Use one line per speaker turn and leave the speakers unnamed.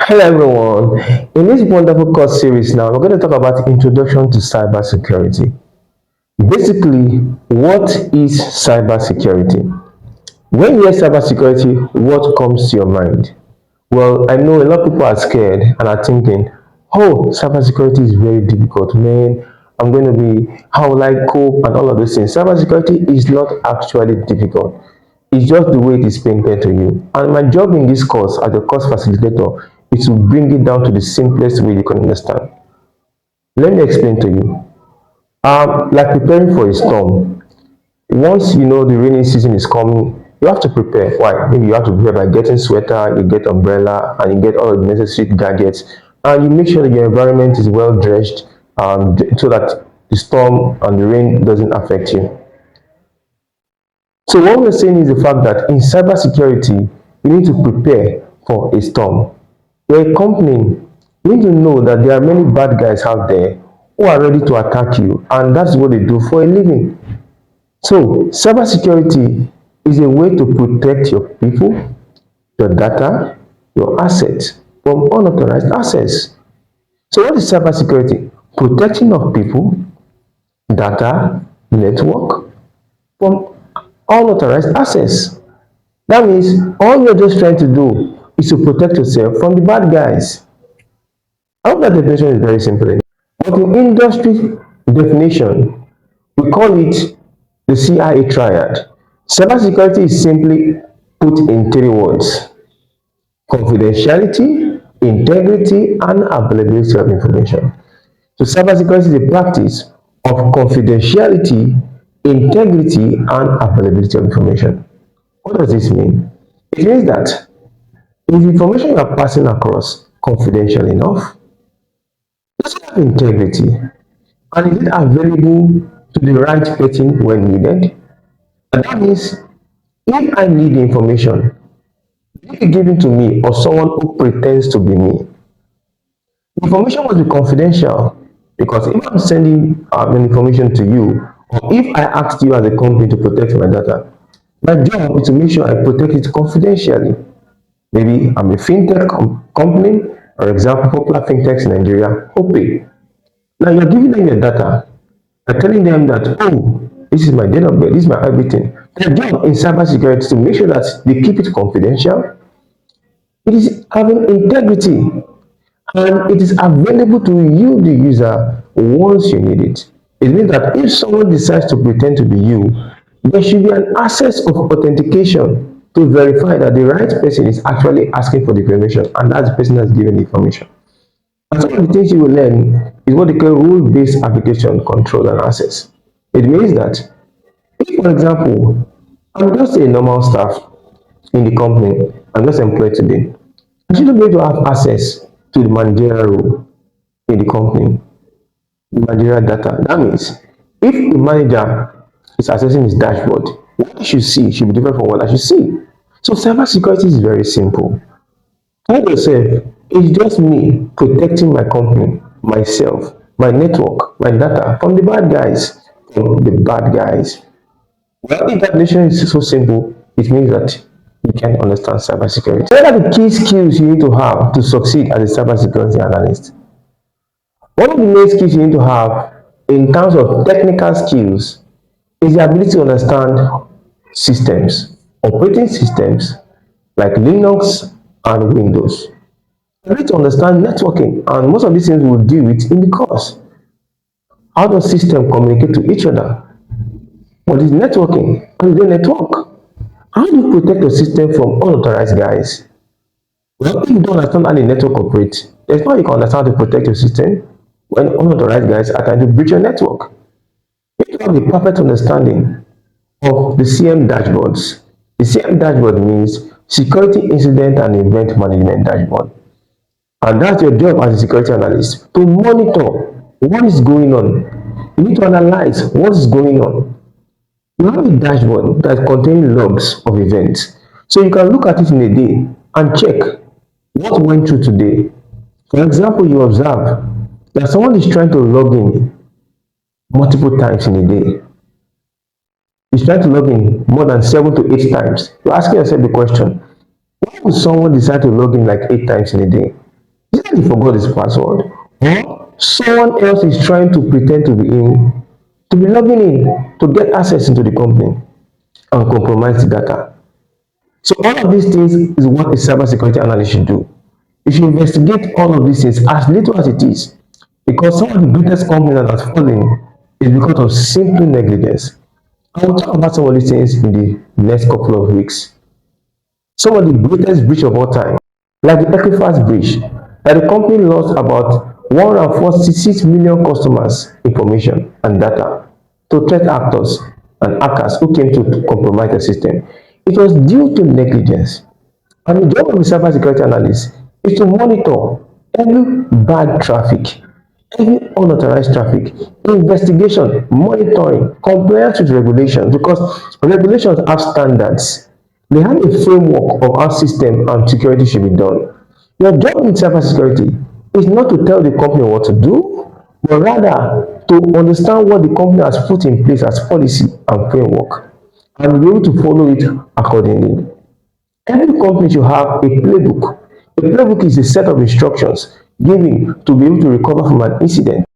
Hello everyone. In this wonderful course series now, we're going to talk about introduction to cybersecurity. Basically, what is cybersecurity? When you hear cybersecurity, what comes to your mind? Well, I know a lot of people are scared and are thinking, oh, cybersecurity is very difficult, man. I'm going to be, how will I cope and all of those things. Cybersecurity is not actually difficult. It's just the way it is painted to you. And my job in this course as a course facilitator is to bring it down to the simplest way you can understand. Let me explain to you. Like preparing for a storm. Once you know the rainy season is coming, you have to prepare. Why? Maybe you have to prepare by getting sweater, you get umbrella, and you get all the necessary gadgets, and you make sure that your environment is well dressed, so that the storm and the rain doesn't affect you. So what we're saying is the fact that in cybersecurity, you need to prepare for a storm. You're a company, you need to know that there are many bad guys out there who are ready to attack you, and that's what they do for a living. So cybersecurity is a way to protect your people, your data, your assets from unauthorized access. So what is cybersecurity? Protection of people, data, network from unauthorized access. That means all you're just trying to do is to protect yourself from the bad guys. I hope that definition is very simple. But in industry definition, we call it the CIA triad. Cybersecurity is simply put in three words: confidentiality, integrity, and availability of information. So cybersecurity is the practice of confidentiality, integrity, and availability of information. What does this mean? It means that is the information you are passing across confidential enough? Does it have integrity? And is it available to the right person when needed? And that means if I need the information, be it given to me or someone who pretends to be me, the information must be confidential, because if I'm sending an information to you, or if I asked you as a company to protect my data, my job is to make sure I protect it confidentially. Maybe I'm a fintech company, for example, popular fintechs in Nigeria, OPay. Now you're giving them your data, you're telling them that, oh, this is my date of birth, this is my everything. Their job in cybersecurity is to make sure that they keep it confidential, it is having integrity, and it is available to you, the user, once you need it. It means that if someone decides to pretend to be you, there should be an access of authentication to verify that the right person is actually asking for the information, and that's the person that's giving the information. And some of the things you will learn is what they call rule-based application control and access. It means that if, for example, I'm just a normal staff in the company, I'm just employed today, I shouldn't be able to have access to the managerial role in the company, the managerial data. That means if the manager is accessing his dashboard, what I should see should be different from what I should see. So cybersecurity is very simple. Tell yourself, it's just me protecting my company, myself, my network, my data from the bad guys. From the bad guys. Well, if that definition is so simple, it means that you can understand cybersecurity. So what are the key skills you need to have to succeed as a cybersecurity analyst? One of the main skills you need to have in terms of technical skills is the ability to understand systems, operating systems like Linux and Windows. You need to understand networking, and most of these things we'll deal with in the course. How does systems communicate to each other? What is networking? How do they network? How do you protect your system from unauthorized guys? Well, if you don't understand how the network operates, there's no way you can understand how to protect your system when unauthorized guys are trying to breach your network. You have the perfect understanding of the CM dashboards. The CM dashboard means Security Incident and Event Management Dashboard. And that's your job as a security analyst, to monitor what is going on. You need to analyze what is going on. You have a dashboard that contains logs of events. So you can look at it in a day and check what went through today. For example, you observe that someone is trying to log in multiple times in a day. He's trying to log in more than 7 to 8 times. You're asking yourself the question, why would someone decide to log in like 8 times in a day? Either he forgot his password or someone else is trying to pretend to be logging in to get access into the company and compromise the data. So all of these things is what a cybersecurity analyst should do. You should investigate all of these things as little as it is, because some of the greatest companies that have fallen is because of simple negligence. I will talk about some of these things in the next couple of weeks. Some of the greatest breach of all time, like the Equifax breach, that the company lost about 146 million customers' information and data to threat actors and hackers who came to compromise the system. It was due to negligence. And the job of a cybersecurity analyst is to monitor every bad traffic, every unauthorized traffic, investigation, monitoring, compliance with regulations, because regulations have standards. They have a framework of how system and security should be done. Your job in cybersecurity is not to tell the company what to do, but rather to understand what the company has put in place as policy and framework and be able to follow it accordingly. Every company should have a playbook. A playbook is a set of instructions given to be able to recover from an incident.